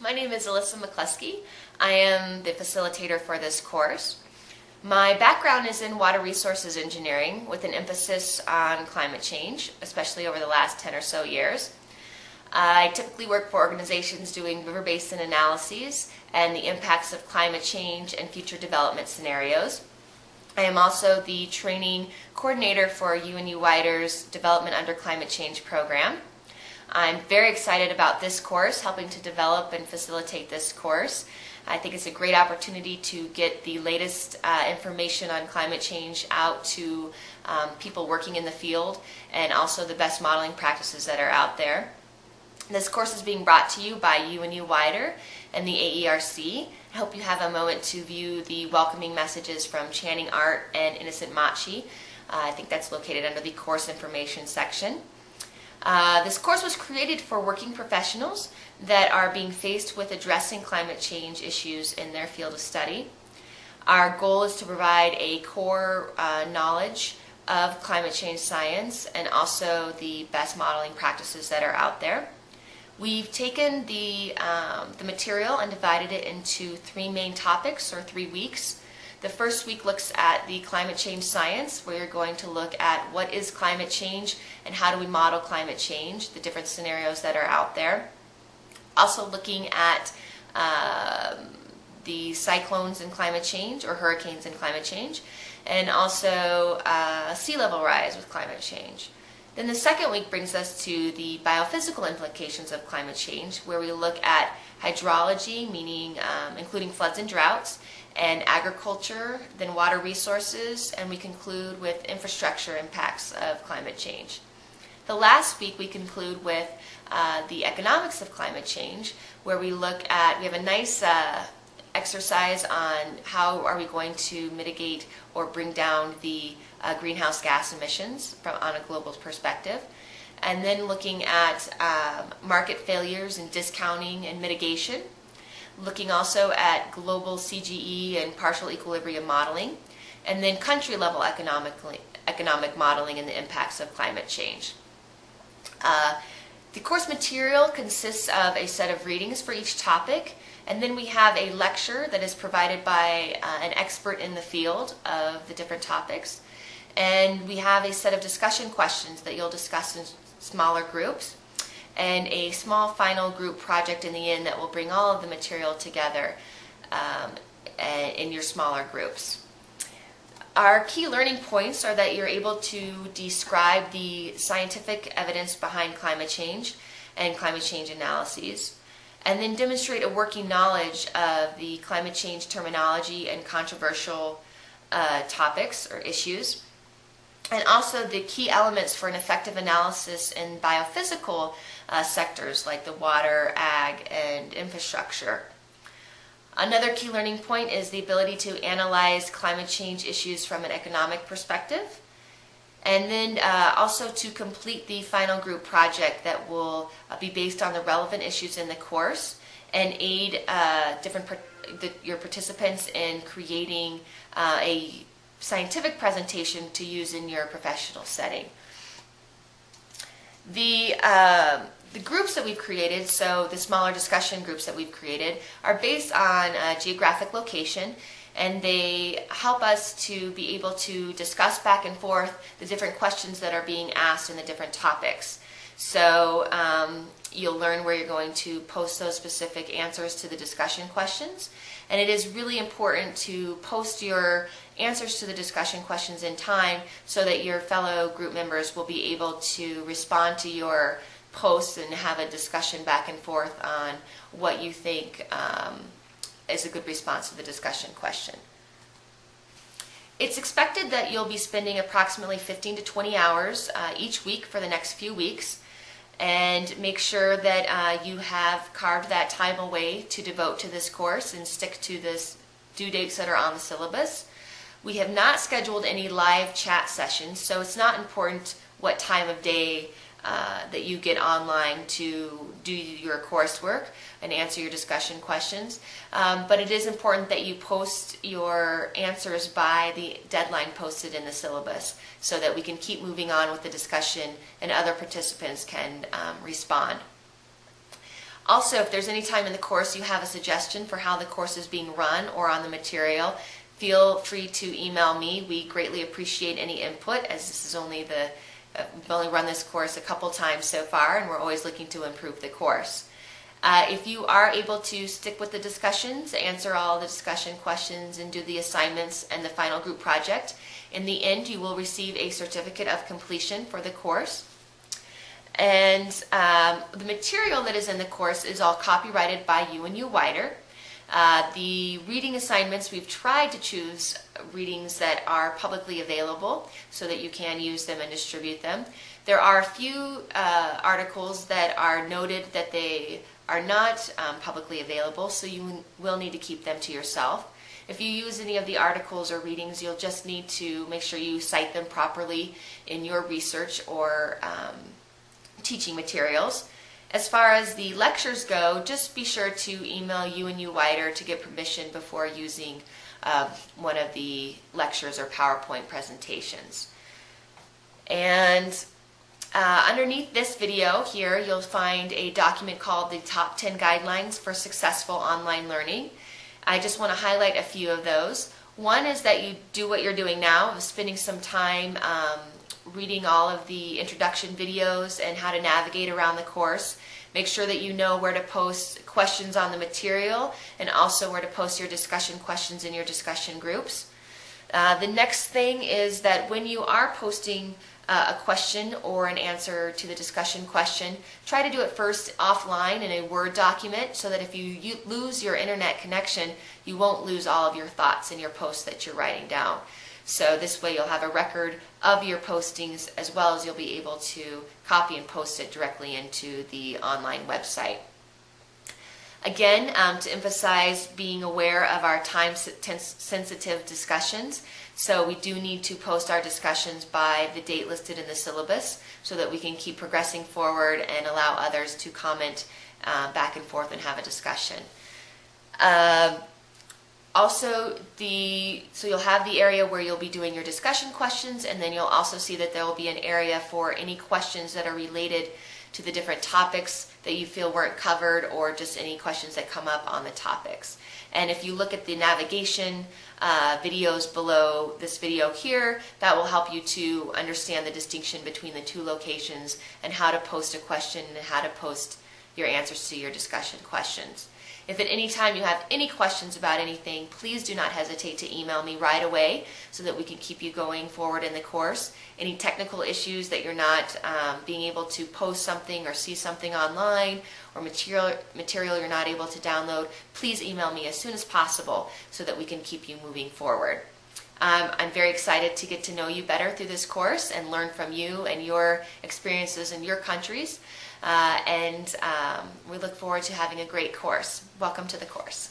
My name is Alyssa Mccluskey. I am the facilitator for this course. My background is in water resources engineering with an emphasis on climate change, especially over the last 10 or so years. I typically work for organizations doing river basin analyses and the impacts of climate change and future development scenarios. I am also the training coordinator for UNU WIDER's Development Under Climate Change program. I'm very excited about this course, helping to develop and facilitate this course. I think it's a great opportunity to get the latest information on climate change out to people working in the field, and also the best modeling practices that are out there. This course is being brought to you by UNU WIDER and the AERC. I hope you have a moment to view the welcoming messages from Channing Art and Innocent Machi. I think that's located under the course information section. This course was created for working professionals that are being faced with addressing climate change issues in their field of study. Our goal is to provide a core knowledge of climate change science and also the best modeling practices that are out there. We've taken the material and divided it into 3 main topics, or 3 weeks. The first week looks at the climate change science, where you're going to look at what is climate change and how do we model climate change, the different scenarios that are out there. Also looking at the cyclones and climate change, or hurricanes and climate change, and also sea level rise with climate change. Then the second week brings us to the biophysical implications of climate change, where we look at hydrology, meaning including floods and droughts, and agriculture, then water resources, and we conclude with infrastructure impacts of climate change. The last week we conclude with the economics of climate change, where we have a nice exercise on how are we going to mitigate or bring down the greenhouse gas emissions on a global perspective, and then looking at market failures and discounting and mitigation. Looking also at global CGE and partial equilibrium modeling, and then country level economic modeling and the impacts of climate change. The course material consists of a set of readings for each topic, and then we have a lecture that is provided by an expert in the field of the different topics, and we have a set of discussion questions that you'll discuss in smaller groups, and a small final group project in the end that will bring all of the material together in your smaller groups. Our key learning points are that you're able to describe the scientific evidence behind climate change and climate change analyses, and then demonstrate a working knowledge of the climate change terminology and controversial topics or issues, and also the key elements for an effective analysis in biophysical sectors like the water, ag, and infrastructure. Another key learning point is the ability to analyze climate change issues from an economic perspective, and then also to complete the final group project that will be based on the relevant issues in the course and aid your participants in creating a scientific presentation to use in your professional setting. The groups that we've created, so the smaller discussion groups that we've created, are based on geographic location, and they help us to be able to discuss back and forth the different questions that are being asked in the different topics. So you'll learn where you're going to post those specific answers to the discussion questions, and it is really important to post your answers to the discussion questions in time so that your fellow group members will be able to respond to your posts and have a discussion back and forth on what you think is a good response to the discussion question. It's expected that you'll be spending approximately 15 to 20 hours each week for the next few weeks, and make sure that you have carved that time away to devote to this course and stick to this due dates that are on the syllabus. We have not scheduled any live chat sessions, so it's not important what time of day that you get online to do your coursework and answer your discussion questions. But it is important that you post your answers by the deadline posted in the syllabus so that we can keep moving on with the discussion and other participants can respond. Also, if there's any time in the course you have a suggestion for how the course is being run or on the material, feel free to email me. We greatly appreciate any input, as this is only we've only run this course a couple times so far, and we're always looking to improve the course. If you are able to stick with the discussions, answer all the discussion questions, and do the assignments and the final group project, in the end you will receive a certificate of completion for the course. And the material that is in the course is all copyrighted by UNU Wider. The reading assignments, we've tried to choose readings that are publicly available so that you can use them and distribute them. There are a few articles that are noted that they are not publicly available, so you will need to keep them to yourself. If you use any of the articles or readings, you'll just need to make sure you cite them properly in your research or teaching materials. As far as the lectures go, just be sure to email UNU Wider to get permission before using one of the lectures or PowerPoint presentations. And underneath this video here, you'll find a document called the Top 10 Guidelines for Successful Online Learning. I just want to highlight a few of those. One is that you do what you're doing now, spending some time reading all of the introduction videos and how to navigate around the course. Make sure that you know where to post questions on the material and also where to post your discussion questions in your discussion groups. The next thing is that when you are posting a question or an answer to the discussion question, try to do it first offline in a Word document so that if you lose your internet connection, you won't lose all of your thoughts in your post that you're writing down. So this way you'll have a record of your postings, as well as you'll be able to copy and post it directly into the online website. Again, to emphasize being aware of our time-sensitive discussions. So we do need to post our discussions by the date listed in the syllabus so that we can keep progressing forward and allow others to comment back and forth and have a discussion. Also, so you'll have the area where you'll be doing your discussion questions, and then you'll also see that there will be an area for any questions that are related to the different topics that you feel weren't covered, or just any questions that come up on the topics. And if you look at the navigation videos below this video here, that will help you to understand the distinction between the two locations and how to post a question and how to post your answers to your discussion questions. If at any time you have any questions about anything, please do not hesitate to email me right away so that we can keep you going forward in the course. Any technical issues that you're not being able to post something or see something online, or material you're not able to download, please email me as soon as possible so that we can keep you moving forward. I'm very excited to get to know you better through this course and learn from you and your experiences in your countries. We look forward to having a great course. Welcome to the course.